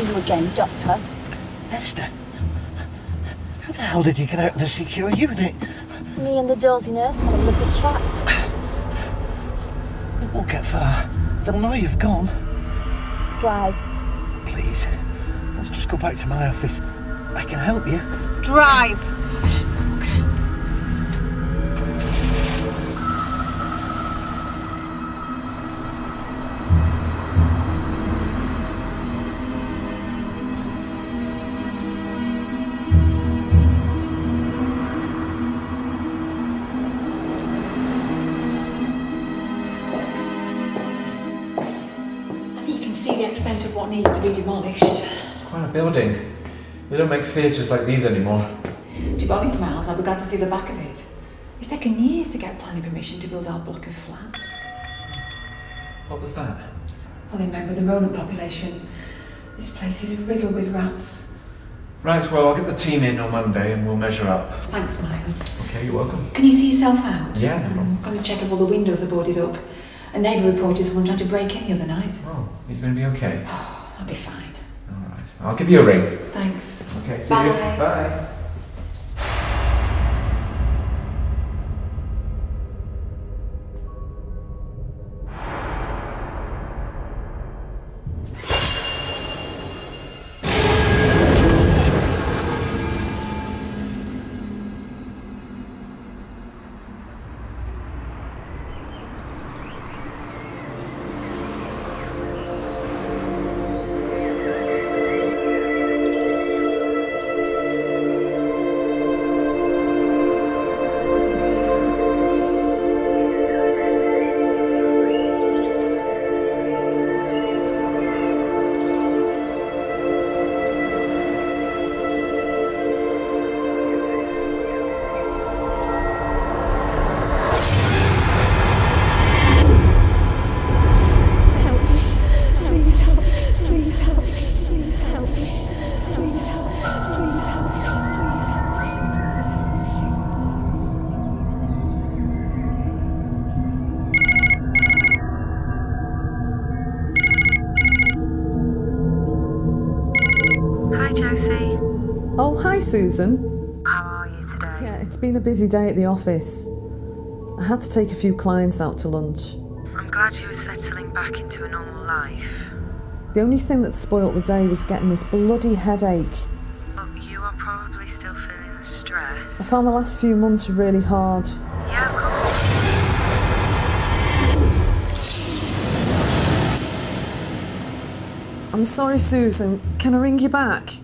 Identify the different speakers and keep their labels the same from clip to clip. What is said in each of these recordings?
Speaker 1: you again, Doctor.
Speaker 2: Esther, how the hell did you get out of the secure unit?
Speaker 1: Me and the Josie nurse had a little chat.
Speaker 2: It won't get far. They'll know you've gone.
Speaker 1: Drive.
Speaker 2: Please, let's just go back to my office. I can help you.
Speaker 1: Drive.
Speaker 3: Of what needs to be demolished.
Speaker 4: It's quite a building. They don't make theatres like these anymore.
Speaker 3: Gibbon's Miles, I'll be glad to see the back of it. It's taken years to get planning permission to build our block of flats.
Speaker 4: What was that?
Speaker 3: Well, in memory of the rodent population, this place is riddled with rats.
Speaker 4: Right, well, I'll get the team in on Monday and we'll measure up.
Speaker 3: Thanks, Miles.
Speaker 4: Okay, you're welcome.
Speaker 3: Can you see yourself out?
Speaker 4: Yeah, no problem.
Speaker 3: I'm going to check if all the windows are boarded up. A neighbour reported someone tried to break in the other night.
Speaker 4: Oh, are you going to be okay?
Speaker 3: Oh, I'll be fine.
Speaker 4: All right. I'll give you a ring.
Speaker 3: Thanks.
Speaker 4: Okay, see
Speaker 3: Bye.
Speaker 4: you. Bye.
Speaker 5: Josie.
Speaker 6: Oh, hi, Susan.
Speaker 5: How are you today?
Speaker 6: Yeah, it's been a busy day at the office. I had to take a few clients out to lunch.
Speaker 5: I'm glad you were settling back into a normal life.
Speaker 6: The only thing that spoilt the day was getting this bloody headache.
Speaker 5: Well, you are probably still feeling the stress.
Speaker 6: I found the last few months really hard.
Speaker 5: Yeah, of course.
Speaker 6: I'm sorry, Susan. Can I ring you back?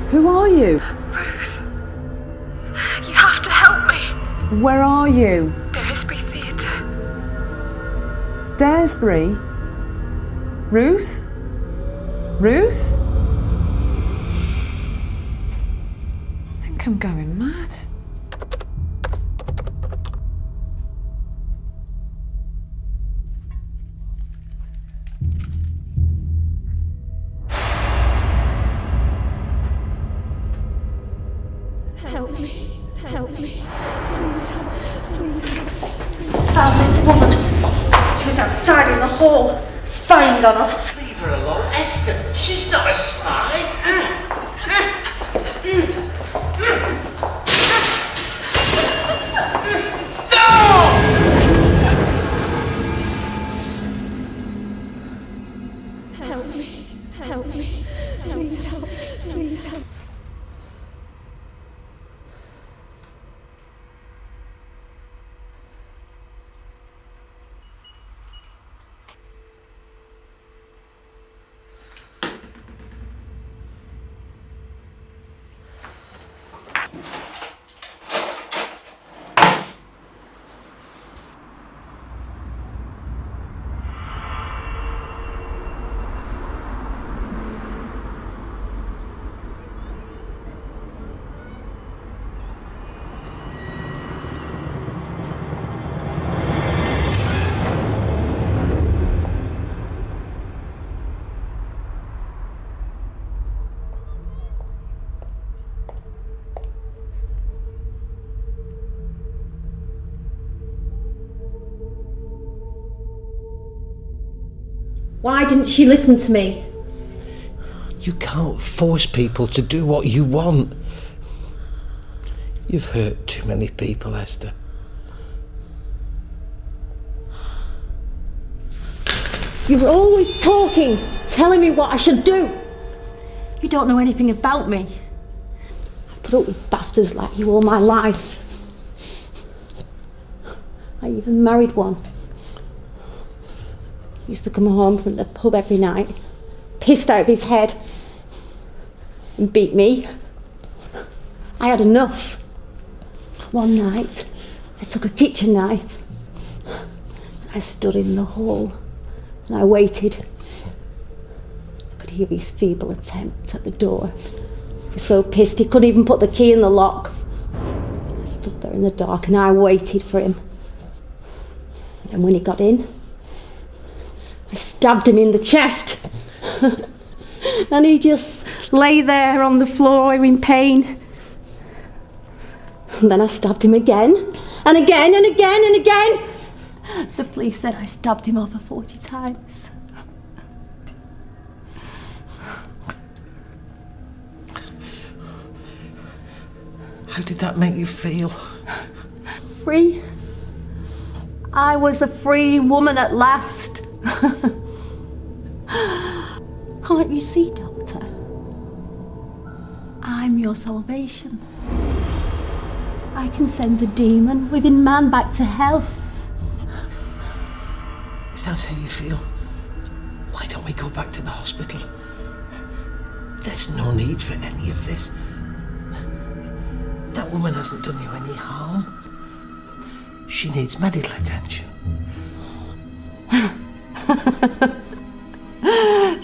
Speaker 6: Who are you?
Speaker 5: Ruth. You have to help me.
Speaker 6: Where are you?
Speaker 5: Daresbury Theatre.
Speaker 6: Daresbury? Ruth? Ruth? I think I'm going mad.
Speaker 1: Help me. Help me. Please help. Please help. Found this woman. She was outside in the hall, spying on us.
Speaker 2: Leave her alone, Esther. She's not a spy.
Speaker 1: Help me. Help me. Please help. Please help. Why didn't she listen to me?
Speaker 2: You can't force people to do what you want. You've hurt too many people, Esther.
Speaker 1: You're always talking, telling me what I should do. You don't know anything about me. I've put up with bastards like you all my life. I even married one. He used to come home from the pub every night, pissed out of his head, and beat me. I had enough. So one night, I took a kitchen knife, and I stood in the hall, and I waited. I could hear his feeble attempt at the door. He was so pissed he couldn't even put the key in the lock. I stood there in the dark and I waited for him. And when he got in, I stabbed him in the chest. And he just lay there on the floor in pain. And then I stabbed him again, and again, and again, and again. The police said I stabbed him over 40 times.
Speaker 2: How did that make you feel?
Speaker 1: Free. I was a free woman at last. Can't you see, Doctor? I'm your salvation. I can send the demon within man back to hell.
Speaker 2: If that's how you feel, why don't we go back to the hospital? There's no need for any of this. That woman hasn't done you any harm. She needs medical attention.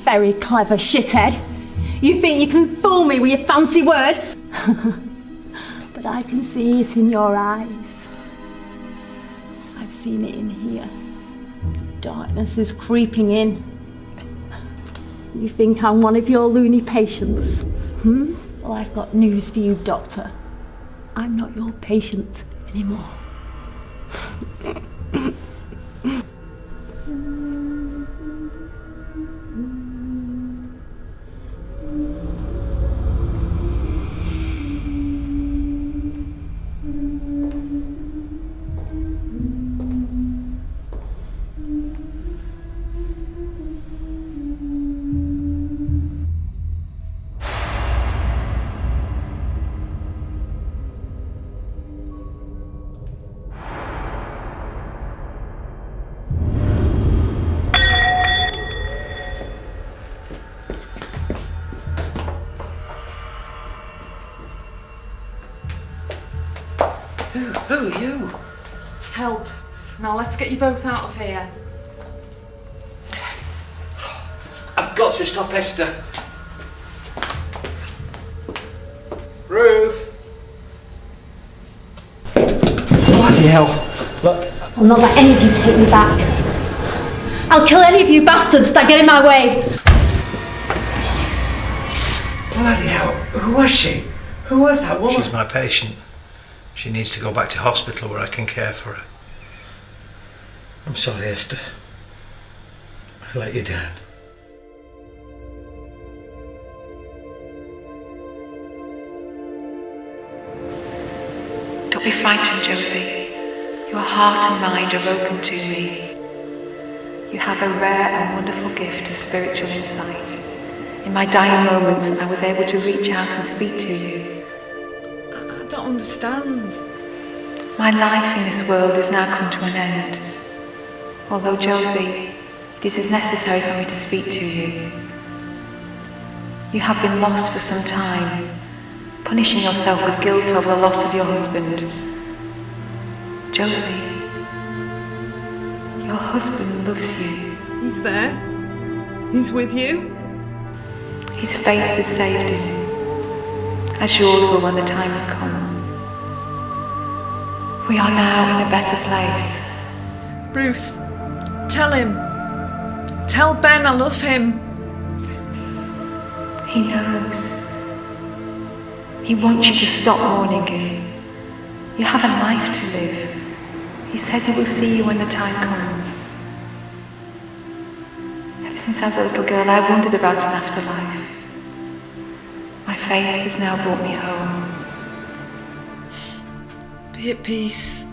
Speaker 1: Very clever, shithead. You think you can fool me with your fancy words? But I can see it in your eyes. I've seen it in here. Darkness is creeping in. You think I'm one of your loony patients? Well, I've got news for you, Doctor. I'm not your patient anymore.
Speaker 2: Who are you?
Speaker 7: Help. Now let's get you both out of here.
Speaker 2: I've got to stop Esther. Ruth!
Speaker 4: Bloody hell. Look,
Speaker 1: I'll not let any of you take me back. I'll kill any of you bastards that get in my way.
Speaker 2: Bloody hell. Who was she? Who was that woman?
Speaker 8: She's my patient. She needs to go back to hospital where I can care for her. I'm sorry, Esther. I let you down.
Speaker 9: Don't be frightened, Josie. Your heart and mind are open to me. You have a rare and wonderful gift of spiritual insight. In my dying moments, I was able to reach out and speak to you.
Speaker 7: I don't understand.
Speaker 9: My life in this world is now come to an end. Although, Josie, it is necessary for me to speak to you. You have been lost for some time, punishing yourself with guilt over the loss of your husband. Josie, your husband loves you.
Speaker 7: He's there. He's with you.
Speaker 9: His faith has saved him, as yours will when the time has come. We are now in a better place.
Speaker 7: Ruth, tell him. Tell Ben I love him.
Speaker 9: He knows. He wants you to stop mourning him. You have a life to live. He says he will see you when the time comes. Ever Since I was a little girl, I wondered about an afterlife. My faith has now brought me home.
Speaker 7: Be at peace.